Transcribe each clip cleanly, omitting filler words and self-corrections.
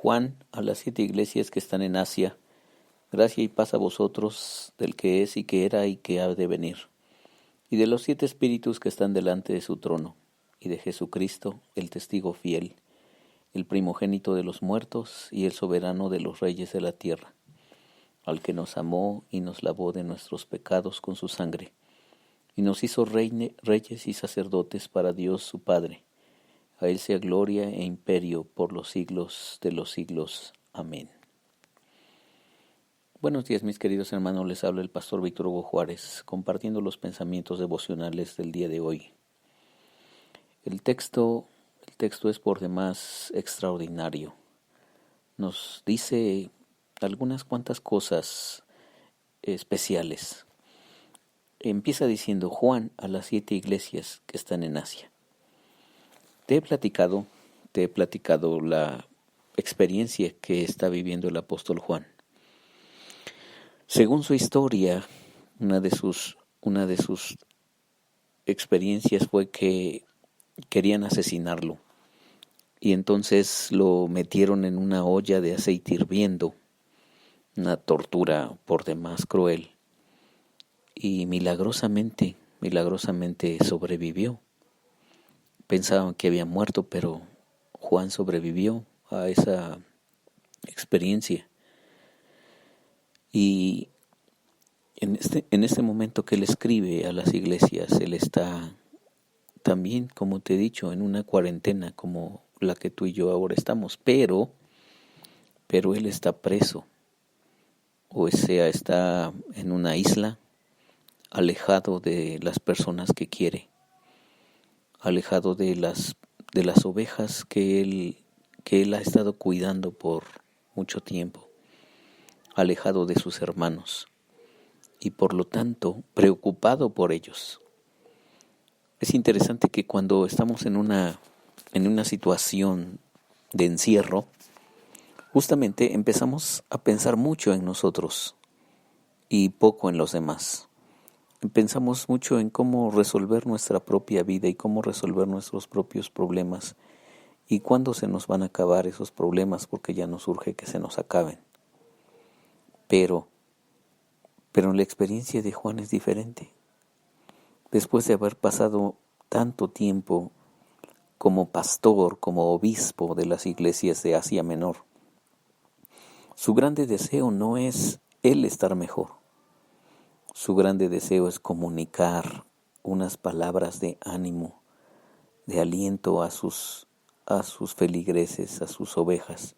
Juan, a las 7 iglesias que están en Asia, gracia y paz a vosotros, del que es y que era y que ha de venir, y de los 7 espíritus que están delante de su trono, y de Jesucristo, el testigo fiel, el primogénito de los muertos y el soberano de los reyes de la tierra, al que nos amó y nos lavó de nuestros pecados con su sangre, y nos hizo reyes y sacerdotes para Dios su Padre. A él sea gloria e imperio por los siglos de los siglos. Amén. Buenos días, mis queridos hermanos, les habla el pastor Víctor Hugo Juárez, compartiendo los pensamientos devocionales del día de hoy. El texto es por demás extraordinario. Nos dice algunas cuantas cosas especiales. Empieza diciendo Juan a las 7 iglesias que están en Asia. Te he platicado la experiencia que está viviendo el apóstol Juan. Según su historia, una de sus experiencias fue que querían asesinarlo y entonces lo metieron en una olla de aceite hirviendo, una tortura por demás cruel, y milagrosamente sobrevivió. Pensaban que había muerto, pero Juan sobrevivió a esa experiencia. Y en este momento que él escribe a las iglesias, él está también, como te he dicho, en una cuarentena como la que tú y yo ahora estamos, pero él está preso, o sea, está en una isla, alejado de las personas que quiere, alejado de las ovejas que él ha estado cuidando por mucho tiempo, alejado de sus hermanos y por lo tanto preocupado por ellos. Es interesante que cuando estamos en una situación de encierro, justamente empezamos a pensar mucho en nosotros y poco en los demás. Pensamos mucho en cómo resolver nuestra propia vida y cómo resolver nuestros propios problemas y cuándo se nos van a acabar esos problemas, porque ya nos urge que se nos acaben. Pero la experiencia de Juan es diferente. Después de haber pasado tanto tiempo como pastor, como obispo de las iglesias de Asia Menor, su grande deseo no es él estar mejor. Su grande deseo es comunicar unas palabras de ánimo, de aliento a sus feligreses, a sus ovejas.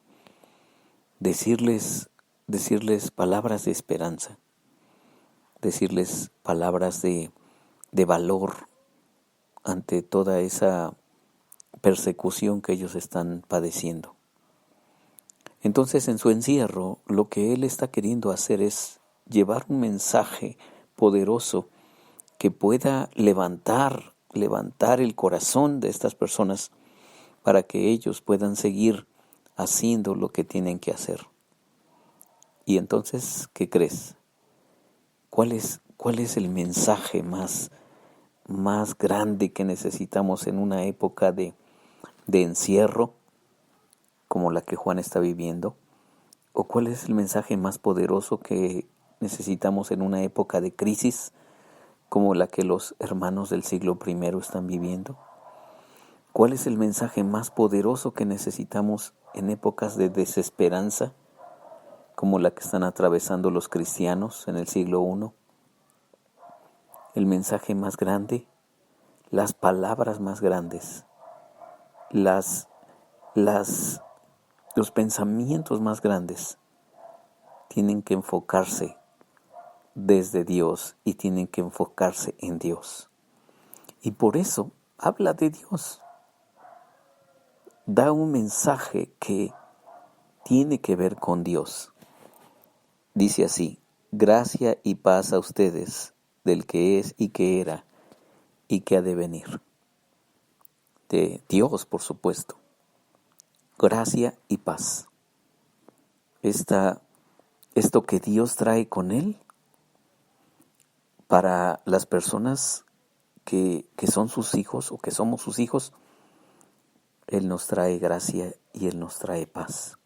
Decirles palabras de esperanza, decirles palabras de valor ante toda esa persecución que ellos están padeciendo. Entonces, en su encierro, lo que él está queriendo hacer es llevar un mensaje poderoso que pueda levantar el corazón de estas personas para que ellos puedan seguir haciendo lo que tienen que hacer. Y entonces, ¿qué crees? ¿Cuál es el mensaje más grande que necesitamos en una época de encierro como la que Juan está viviendo? ¿O cuál es el mensaje más poderoso que necesitamos en una época de crisis como la que los hermanos del siglo I están viviendo? ¿Cuál es el mensaje más poderoso que necesitamos en épocas de desesperanza como la que están atravesando los cristianos en el siglo I? El mensaje más grande, las palabras más grandes, los pensamientos más grandes tienen que enfocarse desde Dios y tienen que enfocarse en Dios. Y por eso habla de Dios. Da un mensaje que tiene que ver con Dios. Dice así: gracia y paz a ustedes, del que es y que era y que ha de venir. De Dios, por supuesto. Gracia y paz. Esto que Dios trae con Él para las personas que son sus hijos o que somos sus hijos, Él nos trae gracia y Él nos trae paz.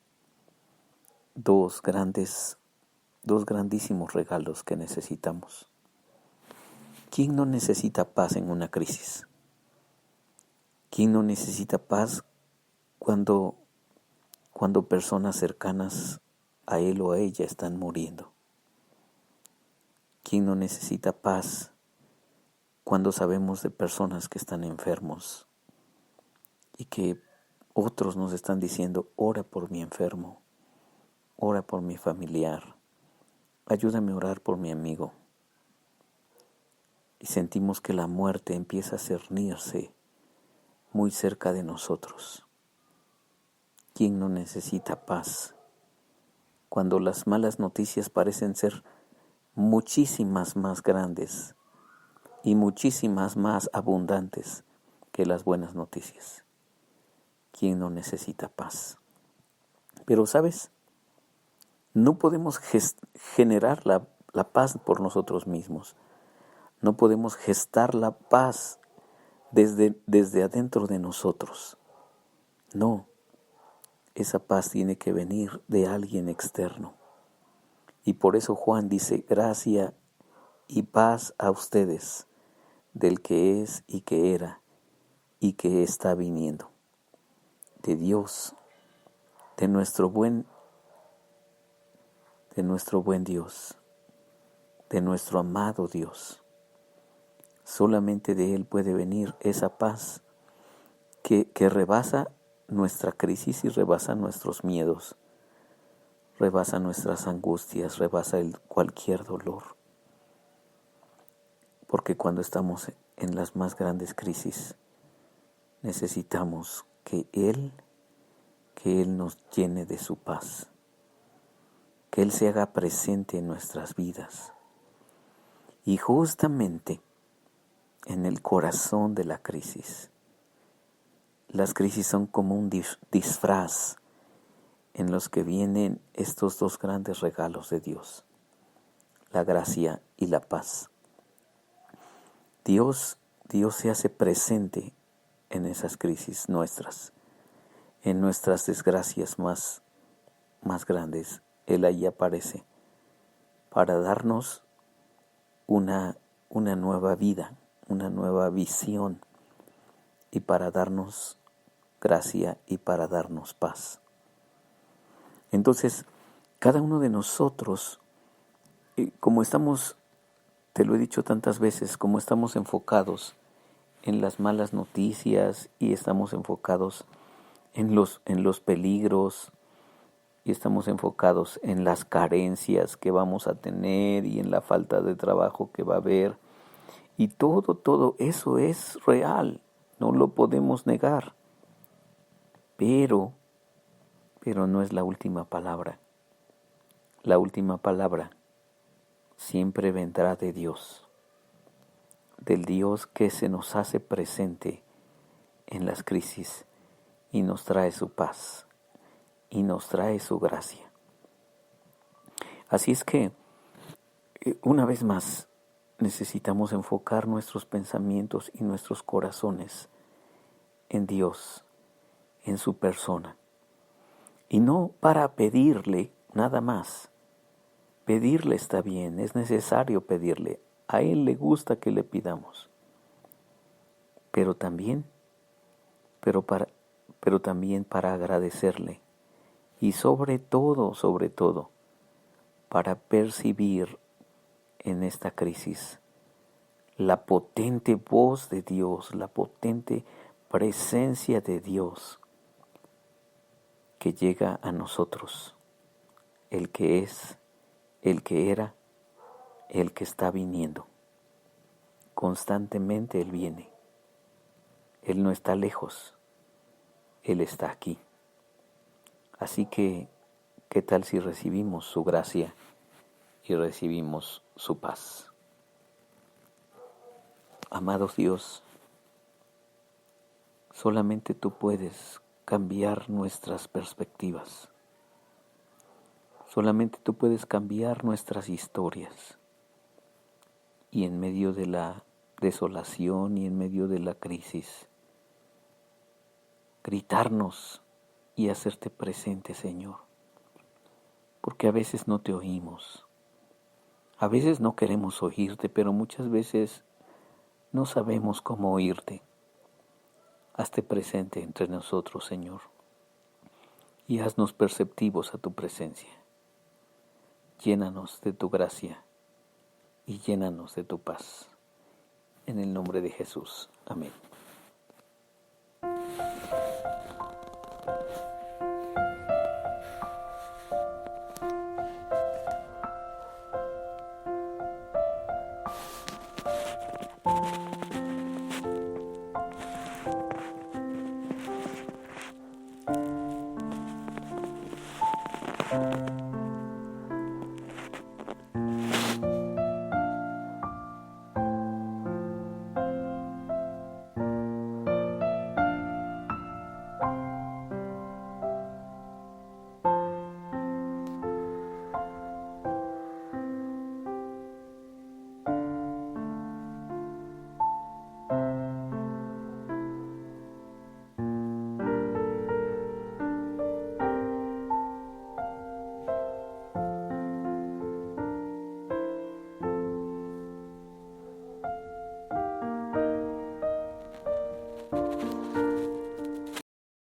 dos grandísimos regalos que necesitamos. ¿Quién no necesita paz en una crisis? ¿Quién no necesita paz cuando personas cercanas a él o a ella están muriendo? ¿Quién no necesita paz cuando sabemos de personas que están enfermos y que otros nos están diciendo, ora por mi enfermo, ora por mi familiar, ayúdame a orar por mi amigo? Y sentimos que la muerte empieza a cernirse muy cerca de nosotros. ¿Quién no necesita paz cuando las malas noticias parecen ser muchísimas más grandes y muchísimas más abundantes que las buenas noticias? ¿Quién no necesita paz? Pero, ¿sabes? No podemos generar la paz por nosotros mismos. No podemos gestar la paz desde adentro de nosotros. No, esa paz tiene que venir de alguien externo. Y por eso Juan dice, gracia y paz a ustedes, del que es y que era y que está viniendo. De Dios, de nuestro buen Dios, de nuestro amado Dios. Solamente de Él puede venir esa paz que rebasa nuestra crisis y rebasa nuestros miedos, rebasa nuestras angustias, rebasa cualquier dolor. Porque cuando estamos en las más grandes crisis, necesitamos que Él nos llene de su paz, que Él se haga presente en nuestras vidas. Y justamente en el corazón de la crisis, las crisis son como un disfraz en los que vienen estos dos grandes regalos de Dios, la gracia y la paz. Dios se hace presente en esas crisis nuestras, en nuestras desgracias más grandes. Él ahí aparece para darnos una nueva vida, una nueva visión, y para darnos gracia y para darnos paz. Entonces, cada uno de nosotros, como estamos, te lo he dicho tantas veces, como estamos enfocados en las malas noticias y estamos enfocados en los peligros y estamos enfocados en las carencias que vamos a tener y en la falta de trabajo que va a haber, y todo eso es real, no lo podemos negar, pero no es la última palabra. La última palabra siempre vendrá de Dios, del Dios que se nos hace presente en las crisis y nos trae su paz y nos trae su gracia. Así es que, una vez más, necesitamos enfocar nuestros pensamientos y nuestros corazones en Dios, en su persona, y no para pedirle nada más. Pedirle está bien, es necesario pedirle, a Él le gusta que le pidamos, pero también para agradecerle, y sobre todo, para percibir en esta crisis la potente voz de Dios, la potente presencia de Dios que llega a nosotros, el que es, el que era, el que está viniendo. Constantemente Él viene. Él no está lejos, Él está aquí. Así que, ¿qué tal si recibimos su gracia y recibimos su paz? Amados Dios, solamente tú puedes cambiar nuestras perspectivas. Solamente tú puedes cambiar nuestras historias. Y en medio de la desolación y en medio de la crisis, gritarnos y hacerte presente, Señor. porque a veces no te oímos. A veces no queremos oírte, pero muchas veces no sabemos cómo oírte. Hazte presente entre nosotros, Señor, y haznos perceptivos a tu presencia. Llénanos de tu gracia y llénanos de tu paz. En el nombre de Jesús. Amén.